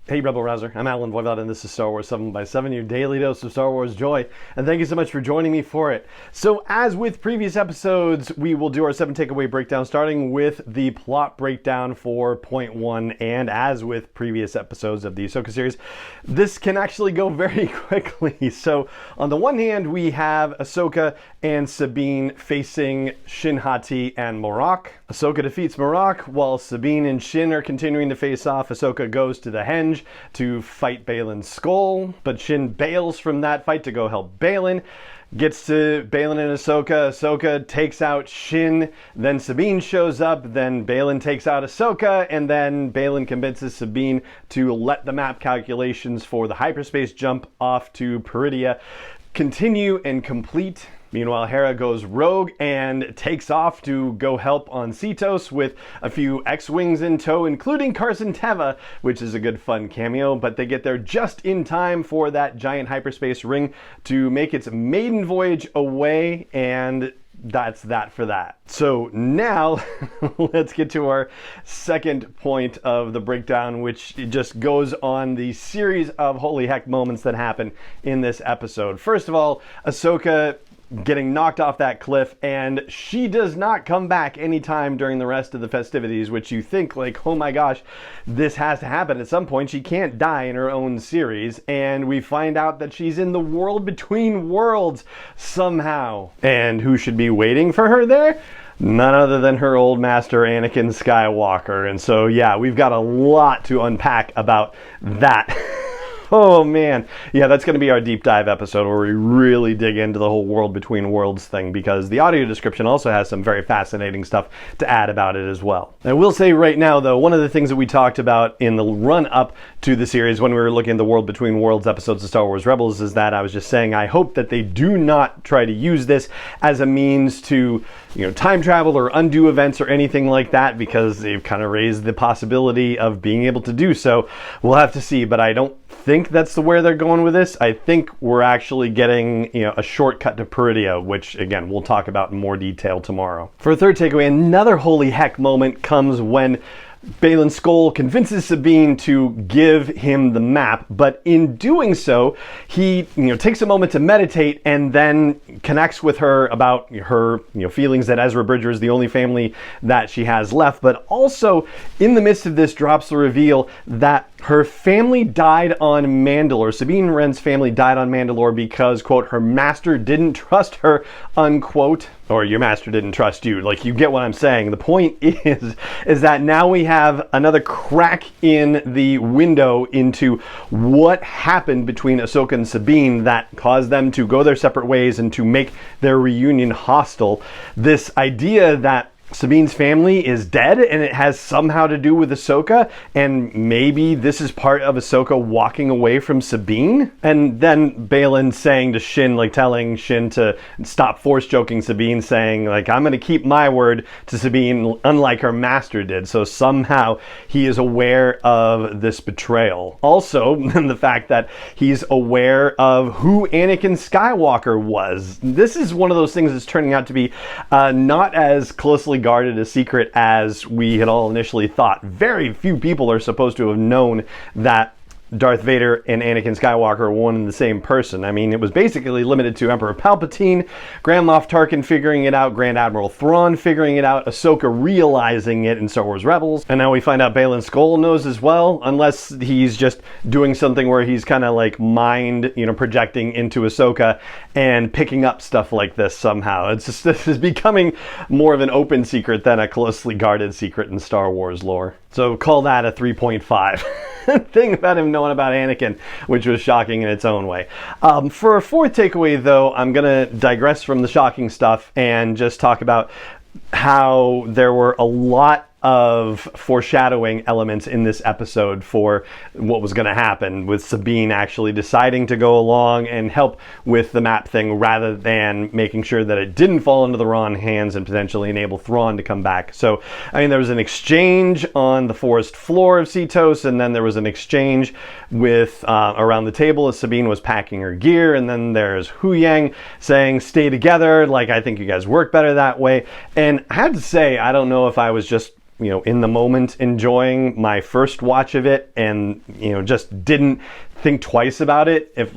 Hey Rebel Rouser, I'm Alan Voivod and this is Star Wars 7 by 7, your daily dose of Star Wars joy, and thank you so much for joining me for it. So as with previous episodes, we will do our 7 takeaway breakdown starting with the plot breakdown for point 1, and as with previous episodes of the Ahsoka series, this can actually go very quickly. So on the one hand, we have Ahsoka and Sabine facing Shin Hati and Marrok. Ahsoka defeats Marrok while Sabine and Shin are continuing to face off. Ahsoka goes to the Henge to fight Baylan Skoll, but Shin bails from that fight to go help Baylan. Gets to Baylan and Ahsoka. Ahsoka takes out Shin. Then Sabine shows up. Then Baylan takes out Ahsoka. And then Baylan convinces Sabine to let the map calculations for the hyperspace jump off to Peridia continue and complete. Meanwhile, Hera goes rogue and takes off to go help on Cetos with a few X-Wings in tow, including Carson Teva, which is a good fun cameo, but they get there just in time for that giant hyperspace ring to make its maiden voyage away, and that's that for that. So now let's get to our second point of the breakdown, which just goes on the series of holy heck moments that happen in this episode. First of all, Ahsoka getting knocked off that cliff, and she does not come back anytime during the rest of the festivities, which you think like, oh my gosh, this has to happen at some point. She can't die in her own series, and we find out that she's in the world between worlds somehow. And who should be waiting for her there? None other than her old master, Anakin Skywalker. And so yeah, we've got a lot to unpack about that. Oh man, yeah, that's going to be our deep dive episode where we really dig into the whole world between worlds thing, because the audio description also has some very fascinating stuff to add about it as well. I will say right now though, one of the things that we talked about in the run up to the series when we were looking at the world between worlds episodes of Star Wars Rebels is that I was just saying I hope that they do not try to use this as a means to, time travel or undo events or anything like that, because they've kind of raised the possibility of being able to do so. We'll have to see, but I don't think that's the where they're going with this. I think we're actually getting a shortcut to Peridia, which again we'll talk about in more detail tomorrow. For a third takeaway, another holy heck moment comes when Baylan Skoll convinces Sabine to give him the map, but in doing so, he takes a moment to meditate and then connects with her about her feelings that Ezra Bridger is the only family that she has left, but also in the midst of this drops the reveal that her family died on Mandalore. Sabine Wren's family died on Mandalore because, quote, her master didn't trust her, unquote. Or your master didn't trust you. Like, you get what I'm saying. The point is that now we have another crack in the window into what happened between Ahsoka and Sabine that caused them to go their separate ways and to make their reunion hostile. This idea that Sabine's family is dead and it has somehow to do with Ahsoka, and maybe this is part of Ahsoka walking away from Sabine. And then Baylan saying to Shin, like telling Shin to stop force joking Sabine, saying like, I'm gonna keep my word to Sabine unlike her master did. So somehow he is aware of this betrayal. Also, the fact that he's aware of who Anakin Skywalker was. This is one of those things that's turning out to be not as closely guarded a secret as we had all initially thought. Very few people are supposed to have known that Darth Vader and Anakin Skywalker are one and the same person. I mean, it was basically limited to Emperor Palpatine, Grand Moff Tarkin figuring it out, Grand Admiral Thrawn figuring it out, Ahsoka realizing it in Star Wars Rebels, and now we find out Baylan Skoll knows as well, unless he's just doing something where he's kind of like mind, projecting into Ahsoka and picking up stuff like this somehow. It's just, this is becoming more of an open secret than a closely guarded secret in Star Wars lore. So call that a 3.5. Thing about him knowing about Anakin, which was shocking in its own way. For a fourth takeaway, though, I'm going to digress from the shocking stuff and just talk about how there were a lot of foreshadowing elements in this episode for what was going to happen, with Sabine actually deciding to go along and help with the map thing rather than making sure that it didn't fall into the wrong hands and potentially enable Thrawn to come back. So, I mean, there was an exchange on the forest floor of Cetos, and then there was an exchange with around the table as Sabine was packing her gear, and then there's Hu Yang saying, stay together, like, I think you guys work better that way. And I have to say, I don't know if I was just in the moment enjoying my first watch of it, and just didn't think twice about it. If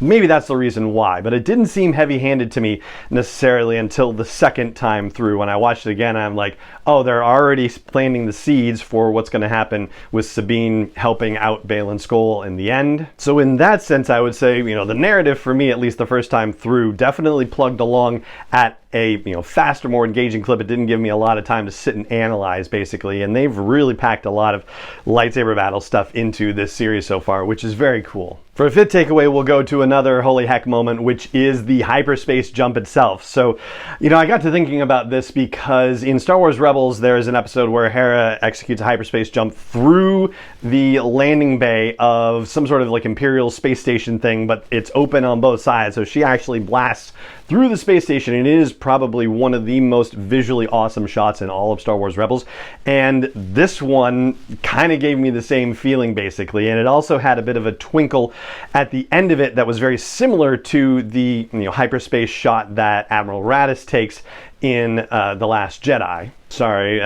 maybe that's the reason why, but it didn't seem heavy-handed to me necessarily until the second time through. When I watched it again, I'm like, oh, they're already planting the seeds for what's going to happen with Sabine helping out Baylan Skoll in the end. So in that sense, I would say, the narrative for me, at least the first time through, definitely plugged along at a faster, more engaging clip. It didn't give me a lot of time to sit and analyze, basically, and they've really packed a lot of lightsaber battle stuff into this series so far, which is very cool. For a fifth takeaway, we'll go to another holy heck moment, which is the hyperspace jump itself. So, I got to thinking about this because in Star Wars Rebels, there is an episode where Hera executes a hyperspace jump through the landing bay of some sort of Imperial space station thing, but it's open on both sides. So she actually blasts through the space station. It is probably one of the most visually awesome shots in all of Star Wars Rebels. And this one kind of gave me the same feeling, basically. And it also had a bit of a twinkle at the end of it that was very similar to the hyperspace shot that Admiral Raddus takes in The Last Jedi. Sorry,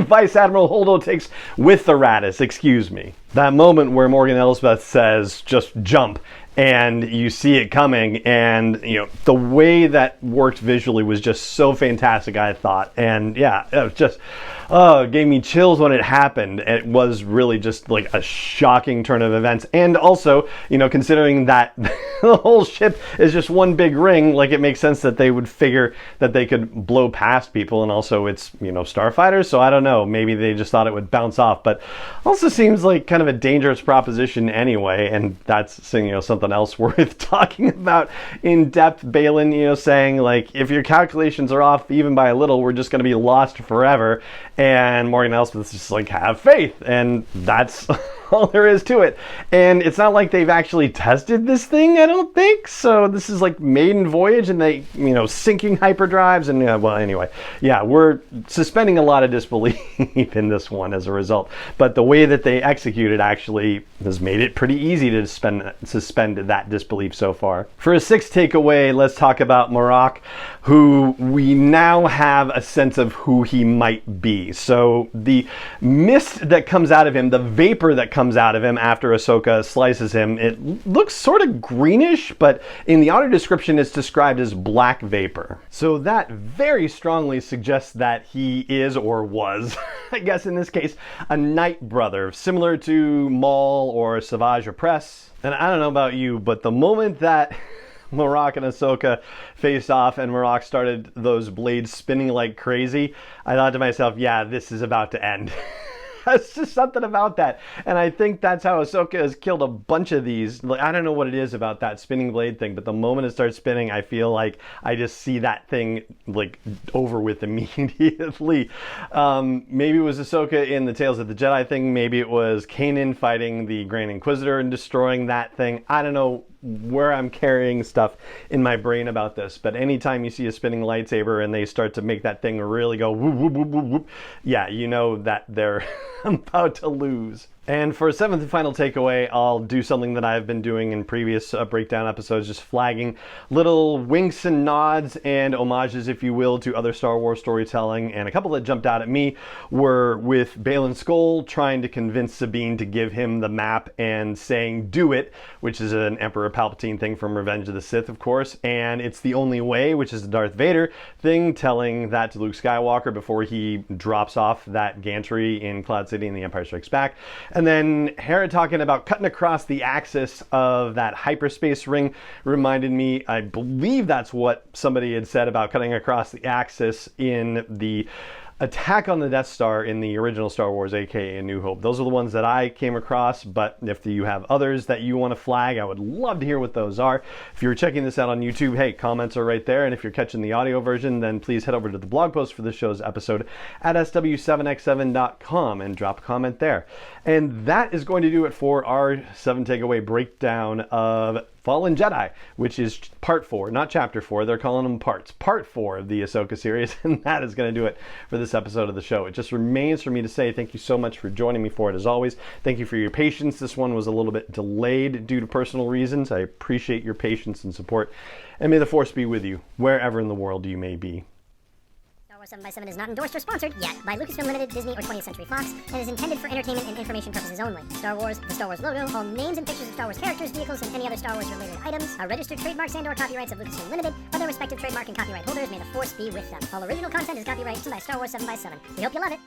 Vice Admiral Holdo takes with the Raddus, excuse me. That moment where Morgan Elsbeth says, just jump, and you see it coming, and the way that worked visually was just so fantastic, I thought. And yeah, it was just it gave me chills when it happened. It was really just a shocking turn of events. And also, considering that the whole ship is just one big ring, it makes sense that they would figure that they could blow past people. And also it's starfighters, so I don't know, maybe they just thought it would bounce off, but also seems like kind of a dangerous proposition anyway. And that's something else worth talking about in depth. Baylan saying if your calculations are off even by a little, we're just going to be lost forever. And Morgan Elsbeth's just have faith, and that's all there is to it. And it's not like they've actually tested this thing, I don't think. So this is maiden voyage, and they sinking hyperdrives, and well, anyway, yeah, we're suspending a lot of disbelief in this one as a result. But the way that they executed actually has made it pretty easy to suspend that disbelief so far. For a sixth takeaway, let's talk about Marrok, who we now have a sense of who he might be. So the mist that comes out of him, the vapor that comes out of him after Ahsoka slices him, it looks sort of greenish, but in the audio description it's described as black vapor. So that very strongly suggests that he is, or was, I guess in this case, a Night Brother, similar to Maul or Savage Opress. And I don't know about you, but the moment that Marrok and Ahsoka faced off and Marrok started those blades spinning like crazy, I thought to myself, yeah, this is about to end. That's just something about that. And I think that's how Ahsoka has killed a bunch of these. I don't know what it is about that spinning blade thing, but the moment it starts spinning, I feel like I just see that thing over with immediately. Maybe it was Ahsoka in the Tales of the Jedi thing. Maybe it was Kanan fighting the Grand Inquisitor and destroying that thing. I don't know where I'm carrying stuff in my brain about this, but anytime you see a spinning lightsaber and they start to make that thing really go whoop, whoop, whoop, whoop, whoop, yeah, that they're about to lose. And for a seventh and final takeaway, I'll do something that I've been doing in previous breakdown episodes, just flagging little winks and nods and homages, if you will, to other Star Wars storytelling. And a couple that jumped out at me were with Baylan Skoll trying to convince Sabine to give him the map and saying, do it, which is an Emperor Palpatine thing from Revenge of the Sith, of course. And it's the only way, which is the Darth Vader thing, telling that to Luke Skywalker before he drops off that gantry in Cloud City in The Empire Strikes Back. And then Hera talking about cutting across the axis of that hyperspace ring reminded me, I believe that's what somebody had said about cutting across the axis in the attack on the Death Star in the original Star Wars, aka A New Hope. Those are the ones that I came across, but if you have others that you want to flag, I would love to hear what those are. If you're checking this out on YouTube, hey, comments are right there, and if you're catching the audio version, then please head over to the blog post for this show's episode at sw7x7.com and drop a comment there. And that is going to do it for our 7 takeaway breakdown of Fallen Jedi, which is part 4, not chapter 4. They're calling them parts. Part 4 of the Ahsoka series, and that is going to do it for this episode of the show. It just remains for me to say thank you so much for joining me for it, as always. Thank you for your patience. This one was a little bit delayed due to personal reasons. I appreciate your patience and support, and may the Force be with you wherever in the world you may be. Wars 7x7 is not endorsed or sponsored yet by Lucasfilm Limited, Disney, or 20th Century Fox, and is intended for entertainment and information purposes only. Star Wars, the Star Wars logo, all names and pictures of Star Wars characters, vehicles, and any other Star Wars related items are registered trademarks and/or copyrights of Lucasfilm Limited, or their respective trademark and copyright holders. May the Force be with them. All original content is copyrighted by Star Wars 7x7. We hope you love it.